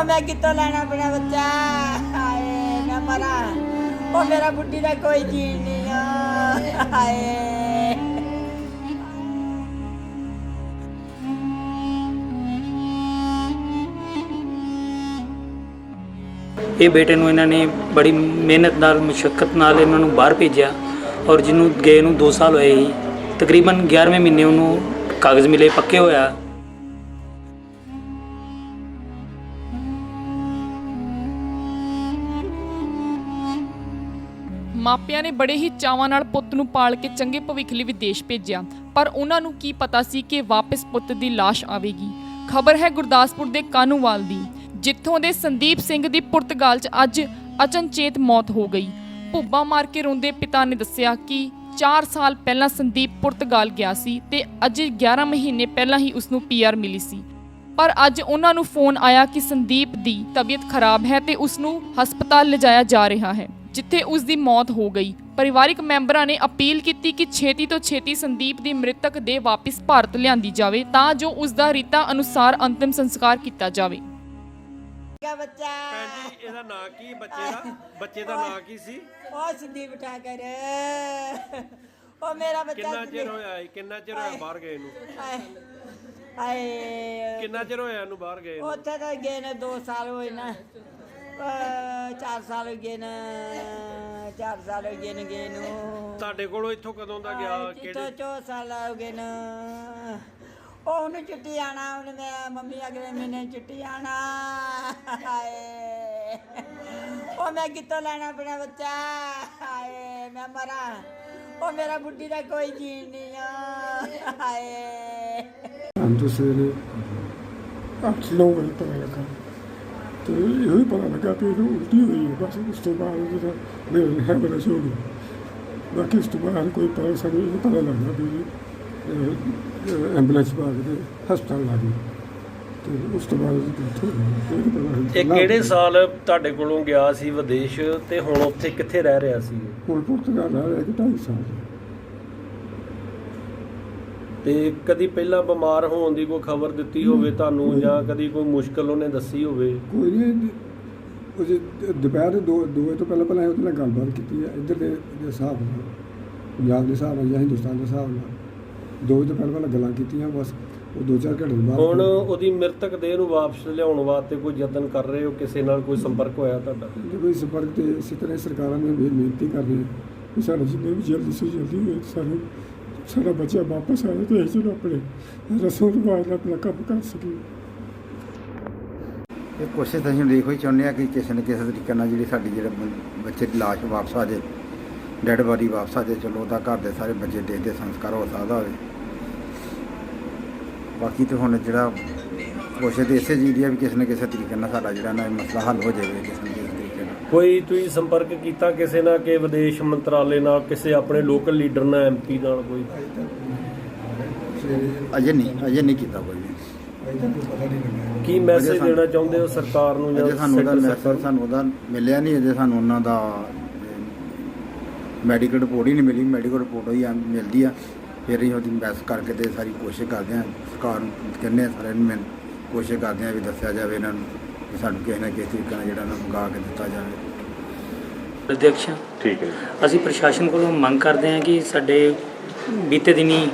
मैं कितों लेना अपना बच्चा। हाय मैं मरा, ओ मेरा बुढ़ी का कोई जीन नहीं है। हाय ਇਹ ਬੇਟੇ ਨੂੰ ਇਹਨਾਂ ਨੇ ਬੜੀ ਮਿਹਨਤ ਨਾਲ ਮੁਸ਼ੱਕਤ ਨਾਲ ਇਹਨਾਂ ਨੂੰ ਬਾਹਰ ਭੇਜਿਆ ਔਰ ਜਿਹਨੂੰ ਗਏ ਨੂੰ 2 ਸਾਲ ਹੋਏ ਸੀ। ਤਕਰੀਬਨ 11ਵੇਂ ਮਹੀਨੇ ਉਹਨੂੰ ਕਾਗਜ਼ ਮਿਲੇ, ਪੱਕੇ ਹੋਇਆ। ਮਾਪਿਆਂ ਨੇ ਬੜੇ ਹੀ ਚਾਵਾਂ ਨਾਲ ਪੁੱਤ ਨੂੰ ਪਾਲ ਕੇ ਚੰਗੇ ਭਵਿੱਖ ਲਈ ਵਿਦੇਸ਼ ਭੇਜਿਆ, ਪਰ ਉਹਨਾਂ ਨੂੰ ਕੀ ਪਤਾ ਸੀ ਕਿ ਵਾਪਸ ਪੁੱਤ ਦੀ ਲਾਸ਼ ਆਵੇਗੀ। ਖਬਰ ਹੈ ਗੁਰਦਾਸਪੁਰ ਦੇ ਕਾਨੂੰਵਾਲ ਦੀ, ਜਿੱਥੋਂ ਦੇ ਸੰਦੀਪ ਸਿੰਘ ਦੀ ਪੁਰਤਗਾਲ 'ਚ ਅੱਜ ਅਚਨਚੇਤ ਮੌਤ ਹੋ ਗਈ। ਭੁੱਬਾਂ ਮਾਰ ਕੇ ਰੋਂਦੇ ਪਿਤਾ ਨੇ ਦੱਸਿਆ ਕਿ 4 ਸਾਲ ਪਹਿਲਾਂ ਸੰਦੀਪ ਪੁਰਤਗਾਲ ਗਿਆ ਸੀ ਤੇ ਅਜੇ 11 ਮਹੀਨੇ ਪਹਿਲਾਂ ਹੀ ਉਸ ਨੂੰ PR ਮਿਲੀ ਸੀ, ਪਰ ਅੱਜ ਉਹਨਾਂ ਨੂੰ ਫੋਨ ਆਇਆ ਕਿ ਸੰਦੀਪ ਦੀ ਤਬੀਅਤ ਖਰਾਬ ਹੈ ਤੇ ਉਸ ਨੂੰ ਹਸਪਤਾਲ ਲਿਜਾਇਆ ਜਾ ਰਿਹਾ ਹੈ, ਜਿੱਥੇ ਉਸ ਦੀ ਮੌਤ ਹੋ ਗਈ। ਪਰਿਵਾਰਿਕ ਮੈਂਬਰਾਂ ਨੇ ਅਪੀਲ ਕੀਤੀ ਕਿ ਛੇਤੀ ਤੋਂ ਛੇਤੀ ਸੰਦੀਪ ਦੀ ਮ੍ਰਿਤਕ ਦੇਹ ਵਾਪਿਸ ਭਾਰਤ ਲਿਆਂਦੀ ਜਾਵੇ ਤਾਂ ਜੋ ਉਸ ਦਾ ਰੀਤਾਂ ਅਨੁਸਾਰ ਅੰਤਿਮ ਸੰਸਕਾਰ ਕੀਤਾ ਜਾਵੇ। बच्चा ਭੈਣ ਜੀ ਇਹਦਾ ਨਾਂ ਕੀ ਬੱਚੇ ਦਾ ਨਾਂ ਕੀ ਸੀ? ओ संदीप ठाकर, ओ मेरा बच्चा ਕਿੰਨਾ ਚਿਰ ਹੋਇਆ ਬਾਹਰ ਗਏ ਨੂੰ? हाय हाय ਕਿੰਨਾ ਚਿਰ ਹੋਇਆ ਇਹਨੂੰ ਬਾਹਰ ਗਏ ਨੂੰ? ਉੱਥੇ ਤਾਂ ਗਏ ਨੇ 2 ਸਾਲ ਹੋਏ ਨਾ, 4 ਸਾਲ ਹੋ ਗਏ ਨਾ, 4 ਸਾਲ ਹੋ ਗਏ ਨੇ ਗਏ ਨੂੰ। ਤੁਹਾਡੇ ਕੋਲੋਂ ਇੱਥੋਂ ਕਦੋਂ ਦਾ ਗਿਆ? ਕਿਹੜੇ 4 ਸਾਲ ਹੋ ਗਏ ਨਾ। ਉਹਨੂੰ ਛੁੱਟੀ ਆਣਾ, ਉਹਨੇ ਮੈਂ ਮੰਮੀ ਅਗਲੇ ਮਹੀਨੇ ਛੁੱਟੀ ਆਣਾ। ਹਾਏ ਉਹ ਮੈਂ ਕਿੱਥੋਂ ਲੈਣਾ ਆਪਣਾ ਬੱਚਾ। ਹਾਏ ਮੈਂ ਮਰਾ, ਉਹ ਮੇਰਾ ਬੁੱਢੀ ਦਾ ਕੋਈ ਜੀਣ ਨਹੀਂ ਆ। ਹਾਏ हम तो सवेरे 8-9 ਵਜੇ ਪਤਾ ਲੱਗਾ ਤੇ ਇਹੋ ਹੀ ਪਤਾ ਲੱਗਾ ਕਿ ਇਹਨੂੰ ਉਲਟੀ ਹੋਈ ਹੈ। ਬਸ ਉਸ ਤੋਂ ਬਾਅਦ ਜਿਹੜਾ ਮੇਰੇ ਹੈ ਬੜਾ ਸ਼ੋਰ ਬਾਕੀ ਉਸ ਤੋਂ ਬਾਅਦ ਕੋਈ ਪਤਾ ਸਾਨੂੰ ਇਹ ਪਤਾ ਲੱਗਾ ਵੀ ਐਂਬੂਲੈਂਸ ਪਾ ਕੇ ਹਸਪਤਾਲ ਲਾ ਗਈ ਤੇ ਉਸ ਤੋਂ ਬਾਅਦ ਇਹ ਕਿਹੜੇ ਸਾਲ ਤੁਹਾਡੇ ਕੋਲੋਂ ਗਿਆ ਸੀ ਵਿਦੇਸ਼ ਤੇ ਹੁਣ ਉੱਥੇ ਕਿੱਥੇ ਰਹਿ ਰਿਹਾ ਸੀ? ਹੁਣ ਪੁਰਤਗਾਲ ਆ ਰਿਹਾ ਕਿ 2.5 ਸਾਲ ਤੇ ਕਦੀ ਪਹਿਲਾਂ ਬਿਮਾਰ ਹੋਣ ਦੀ ਕੋਈ ਖਬਰ ਦਿੱਤੀ ਹੋਵੇ ਤੁਹਾਨੂੰ, ਜਾਂ ਕਦੀ ਕੋਈ ਮੁਸ਼ਕਲ ਉਹਨੇ ਦੱਸੀ ਹੋਵੇ? ਕੋਈ ਨਹੀਂ। ਉਹ ਦੁਪਹਿਰ ਦੇ 2 ਵਜੇ ਤੋਂ ਪਹਿਲਾਂ ਉਹਦੇ ਨਾਲ ਗੱਲਬਾਤ ਕੀਤੀ ਹੈ ਇੱਧਰ ਦੇ ਹਿਸਾਬ ਨਾਲ, ਪੰਜਾਬ ਦੇ ਹਿਸਾਬ ਨਾਲ ਜਾਂ ਹਿੰਦੁਸਤਾਨ ਦੇ ਹਿਸਾਬ ਨਾਲ 2 ਵਜੇ ਤੋਂ ਪਹਿਲਾਂ ਗੱਲਾਂ ਕੀਤੀਆਂ। ਬਸ ਉਹ 2-4 ਘੰਟੇ ਬਾਅਦ ਹੁਣ ਉਹਦੀ ਮ੍ਰਿਤਕ ਦੇਹ ਨੂੰ ਵਾਪਸ ਲਿਆਉਣ ਵਾਸਤੇ ਕੋਈ ਯਤਨ ਕਰ ਰਹੇ ਹੋ? ਕਿਸੇ ਨਾਲ ਕੋਈ ਸੰਪਰਕ ਹੋਇਆ ਤੁਹਾਡਾ? ਕੋਈ ਸੰਪਰਕ ਤੇ ਇਸੇ ਤਰ੍ਹਾਂ ਸਰਕਾਰਾਂ ਨੂੰ ਬੇਨਤੀ ਕਰ ਰਹੀ ਹੈ ਕਿ ਸਾਡਾ ਜਿੰਨੇ ਵੀ ਜਲਦੀ ਤੋਂ ਜਲਦੀ ਹੋਏ ਸਾਨੂੰ ਸਾਡਾ ਬੱਚਾ ਵਾਪਸ ਆਏ ਤੇ ਅਸੀਂ ਆਪਣੇ ਰਸਮ ਰਿਵਾਜ ਨਾਲ ਆਪਣਾ ਕੰਮ ਕਰ ਸਕੀਏ। ਇਹ ਕੋਸ਼ਿਸ਼ ਅਸੀਂ ਦੇਖੋ ਹੀ ਚਾਹੁੰਦੇ ਹਾਂ ਕਿ ਕਿਸੇ ਨਾ ਕਿਸੇ ਤਰੀਕੇ ਨਾਲ ਜਿਹੜੀ ਸਾਡੀ ਬੱਚੇ ਦੀ ਲਾਸ਼ ਵਾਪਸ ਆ ਜਾਏ, ਡੈਡ ਬਾਡੀ ਵਾਪਸ ਆ ਜਾਏ। ਚਲੋ ਉਹਦਾ ਘਰ ਦੇ ਸਾਰੇ ਬੱਚੇ ਦੇਖਦੇ ਸੰਸਕਾਰ ਹੋ ਸਕਦਾ ਹੋਵੇ। ਬਾਕੀ ਤਾਂ ਹੁਣ ਜਿਹੜਾ ਕੋਸ਼ਿਸ਼ ਤਾਂ ਇਸੇ ਚੀਜ਼ ਦੀ ਹੈ ਵੀ ਕਿਸੇ ਨਾ ਕਿਸੇ ਤਰੀਕੇ ਨਾਲ ਸਾਡਾ ਜਿਹੜਾ ਨਾ ਮਸਲਾ ਹੱਲ ਹੋ ਜਾਵੇ ਕਿਸੇ ਨਾ ਕਿਸੇ ਤਰੀਕੇ ਨਾਲ। ਕੋਈ ਤੁਸੀਂ ਸੰਪਰਕ ਕੀਤਾ ਕਿਸੇ ਨਾਲ ਕਿ ਵਿਦੇਸ਼ ਮੰਤਰਾਲੇ ਨਾਲ, ਕਿਸੇ ਆਪਣੇ ਲੋਕਲ ਲੀਡਰ ਨਾਲ, MP ਨਾਲ ਕੋਈ? ਅਜੇ ਨਹੀਂ ਕੀਤਾ ਕੋਈ ਵੀ। ਕੀ ਮੈਸੇਜ ਦੇਣਾ ਚਾਹੁੰਦੇ ਹੋ ਸਰਕਾਰ ਨੂੰ? ਜਾਂ ਅਜੇ ਸਾਨੂੰ ਉਹਦਾ ਮੈਸੇਜ ਸਾਨੂੰ ਉਹਦਾ ਮਿਲਿਆ ਨਹੀਂ। ਅਜੇ ਸਾਨੂੰ ਉਹਨਾਂ ਦਾ ਮੈਡੀਕਲ ਰਿਪੋਰਟ ਹੀ ਨਹੀਂ ਮਿਲੀ। ਮੈਡੀਕਲ ਰਿਪੋਰਟ ਹੀ ਮਿਲਦੀ ਆ ਫਿਰ ਹੀ ਉਹਦੀ ਬਹਿਸ ਕਰਕੇ ਤੇ ਸਾਰੀ ਕੋਸ਼ਿਸ਼ ਕਰਦੇ ਹਾਂ। ਸਰਕਾਰ ਨੂੰ ਕਹਿੰਦੇ ਸਾਰਿਆਂ ਨੂੰ ਕੋਸ਼ਿਸ਼ ਕਰਦੇ ਹਾਂ ਵੀ ਦੱਸਿਆ ਜਾਵੇ ਇਹਨਾਂ ਨੂੰ ਕਿ ਸਾਨੂੰ ਕਿਸੇ ਨਾ ਕਿਸੇ ਤਰੀਕੇ ਨਾਲ ਜਿਹੜਾ ਨਾ ਮੰਗਾ ਕੇ ਦਿੱਤਾ ਜਾਵੇ। ਅਧਿਕਸ਼ ਠੀਕ ਹੈ। ਅਸੀਂ ਪ੍ਰਸ਼ਾਸਨ ਕੋਲੋਂ ਮੰਗ ਕਰਦੇ ਹਾਂ ਕਿ ਸਾਡੇ ਬੀਤੇ ਦਿਨੀ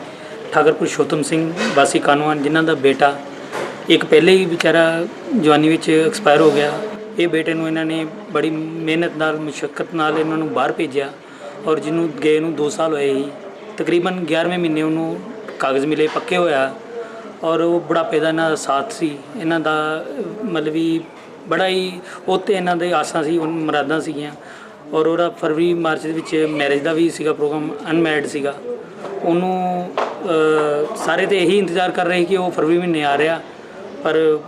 ਠਾਕਰ ਪੁਰਸ਼ੋਤਮ ਸਿੰਘ ਵਾਸੀ ਕਾਨੂੰਨ, ਜਿਨ੍ਹਾਂ ਦਾ ਬੇਟਾ ਇੱਕ ਪਹਿਲੇ ਹੀ ਵਿਚਾਰਾ ਜਵਾਨੀ ਵਿੱਚ ਐਕਸਪਾਇਰ ਹੋ ਗਿਆ, ਇਹ ਬੇਟੇ ਨੂੰ ਇਹਨਾਂ ਨੇ ਬੜੀ ਮਿਹਨਤ ਨਾਲ ਮੁਸ਼ੱਕਤ ਨਾਲ ਇਹਨਾਂ ਨੂੰ ਬਾਹਰ ਭੇਜਿਆ ਔਰ ਜਿਹਨੂੰ ਗਏ ਨੂੰ 2 ਸਾਲ ਹੋਏ ਸੀ। ਤਕਰੀਬਨ 11ਵੇਂ ਮਹੀਨੇ ਉਹਨੂੰ ਕਾਗਜ਼ ਮਿਲੇ, ਪੱਕੇ ਹੋਇਆ ਔਰ ਉਹ ਬੁਢਾਪੇ ਦਾ ਇਹਨਾਂ ਦਾ ਸਾਥ ਸੀ। ਇਹਨਾਂ ਦਾ ਮਤਲਬ ਵੀ ਬੜਾ ਹੀ ਉੱਤੇ ਇਹਨਾਂ ਦੇ ਆਸਾਂ ਸੀ, ਮੁਰਾਦਾਂ ਸੀਗੀਆਂ ਔਰ ਉਹਦਾ ਫਰਵਰੀ ਮਾਰਚ ਦੇ ਵਿੱਚ ਮੈਰਿਜ ਦਾ ਵੀ ਸੀਗਾ ਪ੍ਰੋਗਰਾਮ, ਅਨਮੈਰਿਡ ਸੀਗਾ। ਉਹਨੂੰ ਸਾਰੇ ਤਾਂ ਇਹੀ ਇੰਤਜ਼ਾਰ ਕਰ ਰਹੇ ਕਿ ਉਹ ਫਰਵਰੀ ਮਹੀਨੇ ਆ ਰਿਹਾ, ਪਰ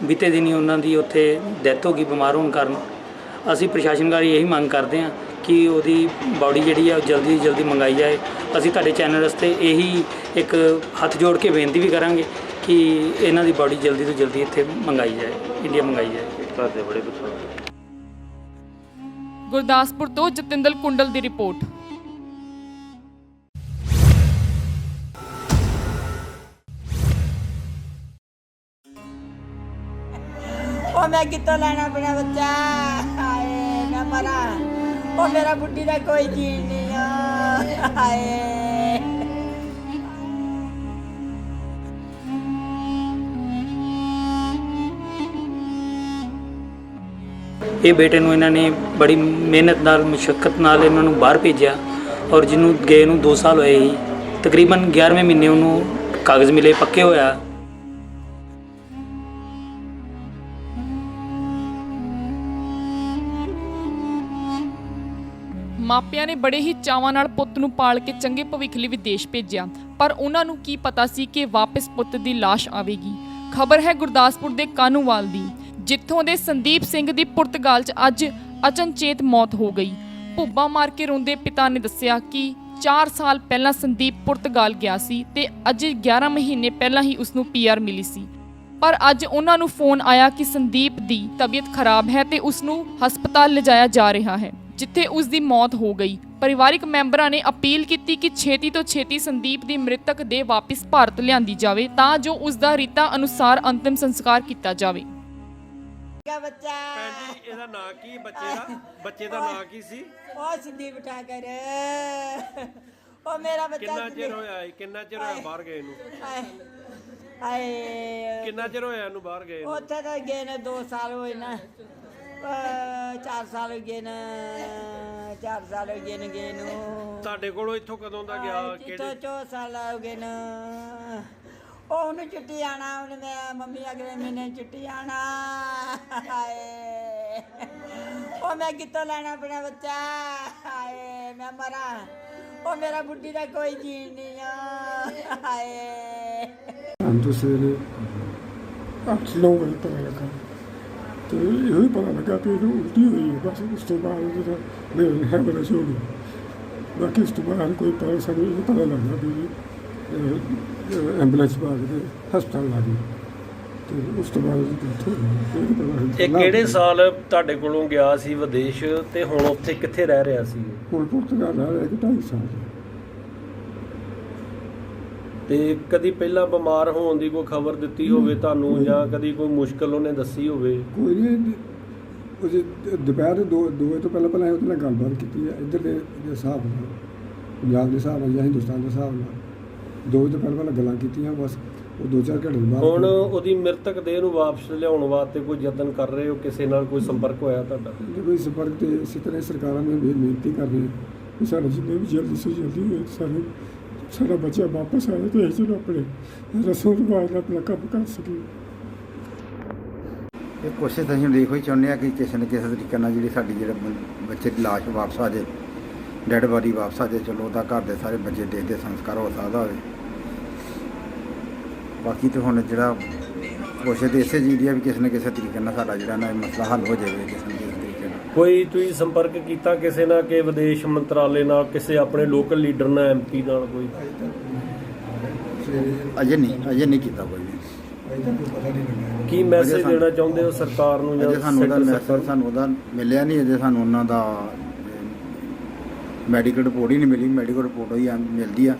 ਬੀਤੇ ਦਿਨੀ ਉਹਨਾਂ ਦੀ ਉੱਥੇ ਡੈਥ ਹੋ ਗਈ ਬਿਮਾਰ ਹੋਣ ਕਾਰਨ। ਅਸੀਂ ਪ੍ਰਸ਼ਾਸਨ ਗਾੜੀ ਇਹੀ ਮੰਗ ਕਰਦੇ ਹਾਂ ਕਿ ਉਹਦੀ ਬਾਡੀ ਜਿਹੜੀ ਆ ਜਲਦੀ ਤੋਂ ਜਲਦੀ ਮੰਗਾਈ ਜਾਏ। ਅਸੀਂ ਤੁਹਾਡੇ ਚੈਨਲ ਵਾਸਤੇ ਇਹੀ ਇੱਕ ਹੱਥ ਜੋੜ ਕੇ ਬੇਨਤੀ ਵੀ ਕਰਾਂਗੇ ਕਿ ਇਹਨਾਂ ਦੀ ਬਾਡੀ ਜਲਦੀ ਤੋਂ ਜਲਦੀ ਇੱਥੇ ਮੰਗਾਈ ਜਾਏ, ਇੰਡੀਆ ਮੰਗਾਈ ਜਾਏ। ਤੁਹਾਡੇ ਬੜੇ ਪੁੱਛੋ। ਗੁਰਦਾਸਪੁਰ ਤੋਂ ਜਤਿੰਦਰ ਕੁੰਡਲ ਦੀ ਰਿਪੋਰਟ। ਉਹ ਮੈਂ ਕਿੱਥੋਂ ਲੈਣਾ ਆਪਣਾ ਬੱਚਾ ਹਾਏ ਮੈਂ ਮਰਾਂ ਉਹ ਮੇਰਾ ਬੁੱਢੀ ਦਾ ਕੋਈ ਜੀਣ ਨਹੀਂ ਆ ਹਾਏ ਇਹ ਬੇਟੇ ਨੂੰ ਇਹਨਾਂ ਨੇ ਬੜੀ ਮਿਹਨਤ ਨਾਲ ਮੁਸ਼ੱਕਤ ਨਾਲ ਇਹਨਾਂ ਨੂੰ ਬਾਹਰ ਭੇਜਿਆ ਔਰ ਜਿਹਨੂੰ ਗਏ ਨੂੰ 2 ਸਾਲ ਹੋਏ ਸੀ ਤਕਰੀਬਨ 11ਵੇਂ ਮਹੀਨੇ ਉਹਨੂੰ ਕਾਗਜ਼ ਮਿਲੇ ਪੱਕੇ ਹੋਇਆ। ਮਾਪਿਆਂ ਨੇ ਬੜੇ ਹੀ ਚਾਵਾਂ ਨਾਲ ਪੁੱਤ ਨੂੰ ਪਾਲ ਕੇ ਚੰਗੇ ਭਵਿੱਖ ਲਈ ਵਿਦੇਸ਼ ਭੇਜਿਆ, ਪਰ ਉਹਨਾਂ ਨੂੰ ਕੀ ਪਤਾ ਸੀ ਕਿ ਵਾਪਸ ਪੁੱਤ ਦੀ ਲਾਸ਼ ਆਵੇਗੀ। ਖਬਰ ਹੈ ਗੁਰਦਾਸਪੁਰ ਦੇ ਕਾਨੂੰਵਾਲ ਦੀ, ਜਿੱਥੋਂ ਦੇ ਸੰਦੀਪ ਸਿੰਘ ਦੀ ਪੁਰਤਗਾਲ 'ਚ ਅੱਜ ਅਚਨਚੇਤ ਮੌਤ ਹੋ ਗਈ। ਭੁੱਬਾ ਮਾਰ ਕੇ ਰੋਂਦੇ ਪਿਤਾ ਨੇ ਦੱਸਿਆ ਕਿ 4 ਸਾਲ ਪਹਿਲਾਂ ਸੰਦੀਪ ਪੁਰਤਗਾਲ ਗਿਆ ਸੀ ਤੇ ਅਜੇ 11 ਮਹੀਨੇ ਪਹਿਲਾਂ ਹੀ ਉਸ ਨੂੰ PR ਮਿਲੀ ਸੀ, ਪਰ ਅੱਜ ਉਹਨਾਂ ਨੂੰ ਫੋਨ ਆਇਆ ਕਿ ਸੰਦੀਪ ਦੀ ਤਬੀਅਤ ਖਰਾਬ ਹੈ ਤੇ ਉਸ ਨੂੰ ਹਸਪਤਾਲ ਲਿਜਾਇਆ ਜਾ ਰਿਹਾ ਹੈ, ਜਿੱਥੇ ਉਸ ਦੀ ਮੌਤ ਹੋ ਗਈ। ਪਰਿਵਾਰਿਕ ਮੈਂਬਰਾਂ ਨੇ ਅਪੀਲ ਕੀਤੀ ਕਿ ਛੇਤੀ ਤੋਂ ਛੇਤੀ ਸੰਦੀਪ ਦੀ ਮ੍ਰਿਤਕ ਦੇਹ ਵਾਪਿਸ ਭਾਰਤ ਲਿਆਂਦੀ ਜਾਵੇ ਤਾਂ ਜੋ ਉਸ ਦਾ ਰੀਤਾਂ ਅਨੁਸਾਰ ਅੰਤਿਮ ਸੰਸਕਾਰ ਕੀਤਾ ਜਾਵੇ। ਬੱਚਾ ਭੈਣ ਜੀ ਇਹਦਾ ਨਾਂ ਕੀ ਬੱਚੇ ਦਾ ਨਾਂ ਕੀ ਸੀ? ਉਹ ਸੰਦੀਪ ਠਾਕਰ ਉਹ ਮੇਰਾ ਬੱਚਾ ਕਿੰਨਾ ਚਿਰ ਹੋਇਆ ਬਾਹਰ ਗਏ ਨੂੰ? ਹਾਏ ਕਿੰਨਾ ਚਿਰ ਹੋਇਆ ਇਹਨੂੰ ਬਾਹਰ ਗਏ ਨੂੰ? ਉੱਥੇ ਤਾਂ ਗਏ ਨੇ 2 ਸਾਲ ਹੋਏ ਨਾ 4 ਸਾਲ ਹੋ ਗਏ ਨਾ 4 ਸਾਲ ਹੋ ਗਏ ਨੇ ਗਏ ਨੂੰ। ਤੁਹਾਡੇ ਕੋਲੋਂ ਇੱਥੋਂ ਕਦੋਂ ਦਾ ਗਿਆ? ਕਿਹੜੇ 4 ਸਾਲ ਹੋ ਗਏ ਨਾ। ਉਹਨੂੰ ਛੁੱਟੀ ਆਣਾ ਉਹਨੇ ਮੈਂ ਮੰਮੀ ਅਗਲੇ ਮਹੀਨੇ ਛੁੱਟੀ ਆਣਾ ਹਾਏ ਉਹ ਮੈਂ ਕਿੱਥੋਂ ਲੈਣਾ ਆਪਣਾ ਬੱਚਾ ਹਾਏ ਮੈਂ ਮਰਾਂ ਉਹ ਮੇਰਾ ਬੁੱਢੀ ਦਾ ਕੋਈ ਜੀਣ ਨਹੀਂ ਆ ਹਾਏ हम तो सवेरे 8-9 ਵਜੇ ਪਤਾ ਲੱਗਾ ਤੇ ਇਹੋ ਹੀ ਪਤਾ ਲੱਗਾ ਕਿ ਇਹਨੂੰ ਉਲਟੀ ਹੋਈ ਹੈ। ਬਸ ਉਸ ਤੋਂ ਬਾਅਦ ਜਿਹੜਾ ਮੇਰੇ ਹੈਮਰੇਜ ਹੋ ਗਈ। ਬਾਕੀ ਉਸ ਤੋਂ ਬਾਅਦ ਕੋਈ ਪਤਾ ਸਾਨੂੰ ਇਹ ਪਤਾ ਲੱਗਾ ਵੀ ਐਂਬੂਲੈਂਸ ਪਾ ਕੇ ਹਸਪਤਾਲ ਲਾ ਗਈ ਤੇ ਉਸ ਤੋਂ ਬਾਅਦ ਇਹ ਕਿਹੜੇ ਸਾਲ ਤੁਹਾਡੇ ਕੋਲੋਂ ਗਿਆ ਸੀ ਵਿਦੇਸ਼ ਤੇ ਹੁਣ ਉੱਥੇ ਕਿੱਥੇ ਰਹਿ ਰਿਹਾ ਸੀ? ਹੁਣ ਪੁਰਤਗਾਲ ਆ ਰਿਹਾ 2.5 ਸਾਲ। ਤੇ ਕਦੀ ਪਹਿਲਾਂ ਬਿਮਾਰ ਹੋਣ ਦੀ ਕੋਈ ਖਬਰ ਦਿੱਤੀ ਹੋਵੇ ਤੁਹਾਨੂੰ ਜਾਂ ਕਦੀ ਕੋਈ ਮੁਸ਼ਕਲ ਉਹਨੇ ਦੱਸੀ ਹੋਵੇ? ਕੋਈ ਨਹੀਂ ਉਹ ਦੁਪਹਿਰ ਦੇ 2 ਵਜੇ ਤੋਂ ਪਹਿਲਾਂ ਉਹਦੇ ਨਾਲ ਗੱਲਬਾਤ ਕੀਤੀ ਹੈ ਇੱਧਰ ਦੇ ਹਿਸਾਬ ਨਾਲ, ਪੰਜਾਬ ਦੇ ਹਿਸਾਬ ਨਾਲ ਜਾਂ ਹਿੰਦੁਸਤਾਨ ਦੇ ਹਿਸਾਬ ਨਾਲ 2 ਵਜੇ ਤੋਂ ਪਹਿਲਾਂ ਗੱਲਾਂ ਕੀਤੀਆਂ। ਬਸ ਉਹ 2-4 ਘੰਟੇ ਬਾਅਦ ਹੁਣ ਉਹਦੀ ਮ੍ਰਿਤਕ ਦੇਹ ਨੂੰ ਵਾਪਸ ਲਿਆਉਣ ਵਾਸਤੇ ਕੋਈ ਯਤਨ ਕਰ ਰਹੇ ਹੋ? ਕਿਸੇ ਨਾਲ ਕੋਈ ਸੰਪਰਕ ਹੋਇਆ ਤੁਹਾਡਾ? ਕੋਈ ਸੰਪਰਕ ਤੇ ਇਸੇ ਤਰ੍ਹਾਂ ਸਰਕਾਰਾਂ ਨੂੰ ਬੇਨਤੀ ਕਰ ਰਹੀ ਕਿ ਸਾਡਾ ਜਿੰਨੇ ਵੀ ਜਲਦੀ ਤੋਂ ਜਲਦੀ ਹੋਏ ਸਾਨੂੰ ਸਾਡਾ ਬੱਚਾ ਵਾਪਸ ਆਏ ਤੇ ਅਸੀਂ ਆਪਣੇ ਰਸਮ ਰਿਵਾਜ ਨਾਲ ਆਪਣਾ ਕੰਮ ਕਰ ਸਕੀਏ। ਇਹ ਕੋਸ਼ਿਸ਼ ਅਸੀਂ ਦੇਖੋ ਹੀ ਚਾਹੁੰਦੇ ਹਾਂ ਕਿ ਕਿਸੇ ਨਾ ਕਿਸੇ ਤਰੀਕੇ ਨਾਲ ਜਿਹੜੀ ਸਾਡੀ ਬੱਚੇ ਦੀ ਲਾਸ਼ ਵਾਪਸ ਆ ਜਾਏ, ਡੈਡ ਬਾਡੀ ਵਾਪਸ ਆ ਜਾਏ। ਚਲੋ ਉਹਦਾ ਘਰ ਦੇ ਸਾਰੇ ਬੱਚੇ ਦੇਖਦੇ ਸੰਸਕਾਰ ਹੋ ਸਕਦਾ ਹੋਵੇ। ਬਾਕੀ ਤੇ ਹੁਣ ਜਿਹੜਾ ਕੋਸ਼ਿਸ਼ ਤੇ ਇਸੇ ਚੀਜ਼ ਦੀ ਆ ਵੀ ਕਿਸੇ ਨਾ ਕਿਸੇ ਤਰੀਕੇ ਨਾਲ ਸਾਡਾ ਜਿਹੜਾ ਨਾ ਮਸਲਾ ਹੱਲ ਹੋ ਜਾਵੇ ਕਿਸੇ ਨਾ ਕਿਸੇ ਤਰੀਕੇ ਨਾਲ। ਕੋਈ ਤੁਸੀਂ ਸੰਪਰਕ ਕੀਤਾ ਕਿਸੇ ਨਾਲ ਕਿ ਵਿਦੇਸ਼ ਮੰਤਰਾਲੇ ਨਾਲ, ਕਿਸੇ ਆਪਣੇ ਲੋਕਲ ਲੀਡਰ ਨਾਲ, MP ਨਾਲ ਕੋਈ? ਅਜੇ ਨਹੀਂ ਕੀਤਾ ਕੋਈ ਵੀ। ਕੀ ਮੈਸੇਜ ਦੇਣਾ ਚਾਹੁੰਦੇ ਹੋ ਸਰਕਾਰ ਨੂੰ ਜਾਂ ਸਾਨੂੰ ਉਹਦਾ ਮਿਲਿਆ ਨਹੀਂ ਅਜੇ। ਸਾਨੂੰ ਉਹਨਾਂ ਦਾ ਮੈਡੀਕਲ ਰਿਪੋਰਟ ਹੀ ਨਹੀਂ ਮਿਲੀ। ਮੈਡੀਕਲ ਰਿਪੋਰਟ ਹੀ ਮਿਲਦੀ ਆ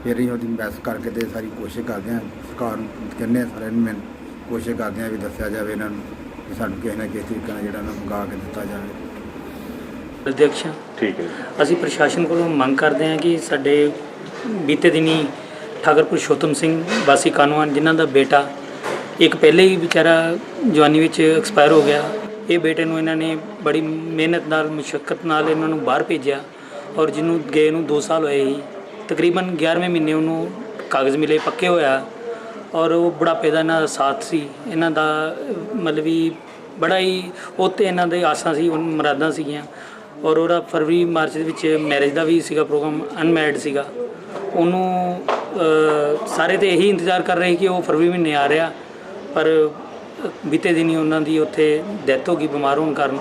ਫਿਰ ਹੀ ਉਹਦੀ ਬਹਿਸ ਕਰਕੇ ਤੇ ਸਾਰੀ ਕੋਸ਼ਿਸ਼ ਕਰਦੇ ਹਾਂ। ਸਰਕਾਰ ਨੂੰ ਕਹਿੰਦੇ ਸਾਰਿਆਂ ਨੂੰ ਕੋਸ਼ਿਸ਼ ਕਰਦੇ ਹਾਂ ਵੀ ਦੱਸਿਆ ਜਾਵੇ ਇਹਨਾਂ ਨੂੰ ਕਿ ਸਾਨੂੰ ਕਿਸੇ ਨਾ ਕਿਸੇ ਤਰੀਕੇ ਨਾਲ ਜਿਹੜਾ ਨਾ ਮੰਗਾ ਕੇ ਦਿੱਤਾ ਜਾਵੇ। ਅਧਿਕਸ਼ ਠੀਕ ਹੈ। ਅਸੀਂ ਪ੍ਰਸ਼ਾਸਨ ਕੋਲੋਂ ਮੰਗ ਕਰਦੇ ਹਾਂ ਕਿ ਸਾਡੇ ਬੀਤੇ ਦਿਨੀ ਠਾਕਰ ਪੁਰਸ਼ੋਤਮ ਸਿੰਘ ਵਾਸੀ ਕਾਨੂੰਨ ਜਿਨ੍ਹਾਂ ਦਾ ਬੇਟਾ ਇੱਕ ਪਹਿਲੇ ਹੀ ਵਿਚਾਰਾ ਜਵਾਨੀ ਵਿੱਚ ਐਕਸਪਾਇਰ ਹੋ ਗਿਆ। ਇਹ ਬੇਟੇ ਨੂੰ ਇਹਨਾਂ ਨੇ ਬੜੀ ਮਿਹਨਤ ਨਾਲ ਮੁਸ਼ੱਕਤ ਨਾਲ ਇਹਨਾਂ ਨੂੰ ਬਾਹਰ ਭੇਜਿਆ ਔਰ ਜਿਹਨੂੰ ਗਏ ਨੂੰ 2 ਸਾਲ ਹੋਏ ਸੀ ਤਕਰੀਬਨ 11ਵੇਂ ਮਹੀਨੇ ਉਹਨੂੰ ਕਾਗਜ਼ ਮਿਲੇ ਪੱਕੇ ਹੋਇਆ ਔਰ ਉਹ ਬੁਢਾਪੇ ਦਾ ਇਹਨਾਂ ਦਾ ਸਾਥ ਸੀ। ਇਹਨਾਂ ਦਾ ਮਤਲਬ ਵੀ ਬੜਾ ਹੀ ਉੱਤੇ ਇਹਨਾਂ ਦੇ ਆਸਾਂ ਸੀ, ਮੁਰਾਦਾਂ ਸੀਗੀਆਂ ਔਰ ਉਹਦਾ ਫਰਵਰੀ ਮਾਰਚ ਦੇ ਵਿੱਚ ਮੈਰਿਜ ਦਾ ਵੀ ਸੀਗਾ ਪ੍ਰੋਗਰਾਮ, ਅਨਮੈਰਿਡ ਸੀਗਾ। ਉਹਨੂੰ ਸਾਰੇ ਤੇ ਇਹੀ ਇੰਤਜ਼ਾਰ ਕਰ ਰਹੇ ਕਿ ਉਹ ਫਰਵਰੀ ਮਹੀਨੇ ਆ ਰਿਹਾ, ਪਰ ਬੀਤੇ ਦਿਨੀ ਉਹਨਾਂ ਦੀ ਉੱਥੇ ਡੈਥ ਹੋ ਗਈ ਬਿਮਾਰ ਹੋਣ ਕਾਰਨ।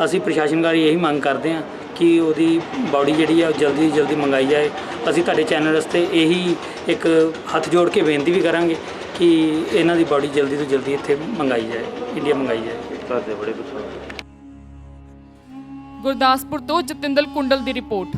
ਅਸੀਂ ਪ੍ਰਸ਼ਾਸਨ ਗਾੜੀ ਇਹੀ ਮੰਗ ਕਰਦੇ ਹਾਂ ਕਿ ਉਹਦੀ ਬਾਡੀ ਜਿਹੜੀ ਆ ਜਲਦੀ ਤੋਂ ਜਲਦੀ ਮੰਗਾਈ ਜਾਏ। ਅਸੀਂ ਤੁਹਾਡੇ ਚੈਨਲ ਵਾਸਤੇ ਇਹੀ ਇੱਕ ਹੱਥ ਜੋੜ ਕੇ ਬੇਨਤੀ ਵੀ ਕਰਾਂਗੇ ਕਿ ਇਹਨਾਂ ਦੀ ਬਾਡੀ ਜਲਦੀ ਤੋਂ ਜਲਦੀ ਇੱਥੇ ਮੰਗਾਈ ਜਾਏ, ਇੰਡੀਆ ਮੰਗਾਈ ਜਾਏ। ਤੁਹਾਡੇ ਬੜੇ ਕੁਛ ਗੁਰਦਾਸਪੁਰ ਤੋਂ ਜਤਿੰਦਰ ਕੁੰਡਲ ਦੀ ਰਿਪੋਰਟ।